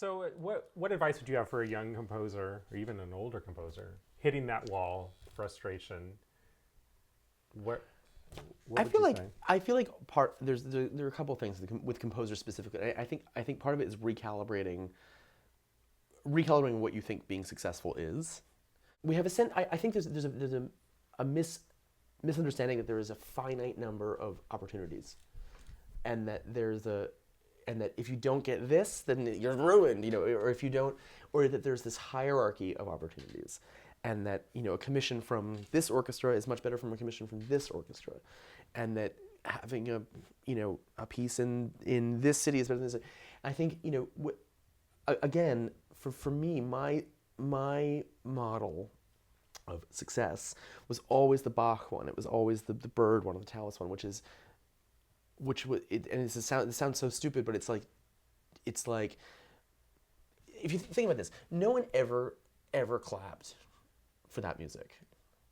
So what advice would you have for a young composer or even an older composer hitting that wall, frustration? What I would feel you like say? there are a couple of things with composers specifically. I think part of it is recalibrating what you think being successful is. We have a sense. I think there's a misunderstanding that there is a finite number of opportunities, and that if you don't get this, then you're ruined. Or if you don't, or that there's this hierarchy of opportunities, and that a commission from this orchestra is much better from a commission from this orchestra, and that having a piece in this city is better than this. I think again, for me, my model of success was always the Bach one. It was always the Bird one, or the Tallis one, which it sounds so stupid, but it's like if you think about this, no one ever clapped for that music,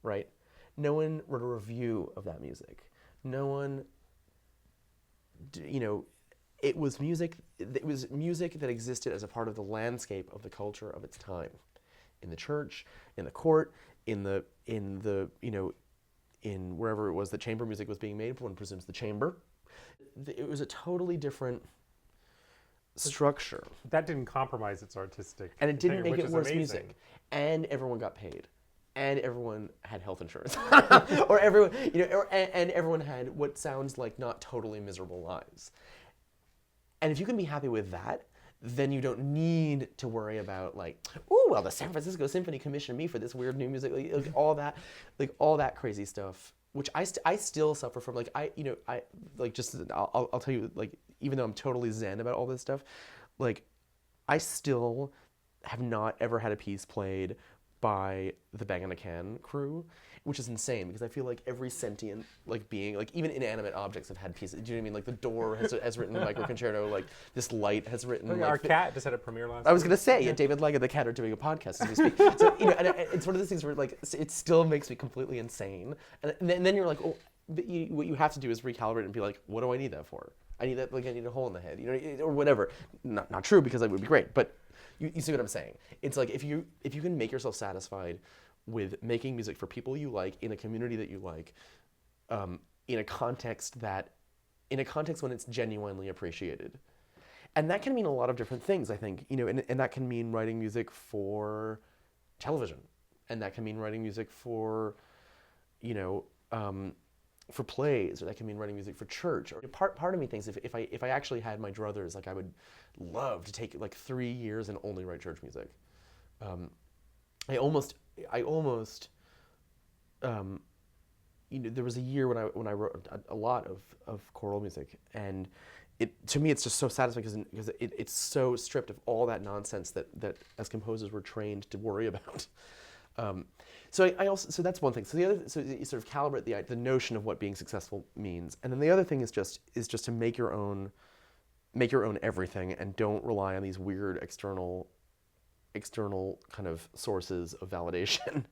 right? No one wrote a review of that music. No one, it was music. It was music that existed as a part of the landscape of the culture of its time, in the church, in the court, in wherever it was that chamber music was being made. One presumes the chamber. It was a totally different structure, That didn't compromise its artistic and it didn't integrity, make which it is worse amazing. music. And everyone got paid, and everyone had health insurance, or everyone, and everyone had what sounds like not totally miserable lives. And if you can be happy with that, then you don't need to worry about the San Francisco Symphony commissioned me for this weird new music, all that crazy stuff, which I still suffer from. I'll tell you, even though I'm totally zen about all this stuff, I still have not ever had a piece played by the Bang on a Can crew, which is insane because I feel like every sentient being, even inanimate objects have had pieces. Do you know what I mean? The door has written a microconcerto. This light has written. Our cat just had a premiere last I was week. gonna say, yeah, David Legg and the cat are doing a podcast as we speak. So and it's one of those things where it still makes me completely insane. And then you're like, oh, but what you have to do is recalibrate and be like, what do I need that for? I need that I need a hole in the head, or whatever. Not true, because that would be great, but you see what I'm saying. It's like if you can make yourself satisfied with making music for people you like, in a community that you like, in a context when it's genuinely appreciated. And that can mean a lot of different things, I think, and that can mean writing music for television, and that can mean writing music for plays, or that can mean writing music for church. Or part of me thinks if I actually had my druthers, I would love to take 3 years and only write church music. I almost there was a year when I wrote a lot of choral music, and to me it's just so satisfying because it's so stripped of all that nonsense that as composers we're trained to worry about. So that's one thing. So you sort of calibrate the notion of what being successful means, and then the other thing is just to make your own everything, and don't rely on these weird external kind of sources of validation.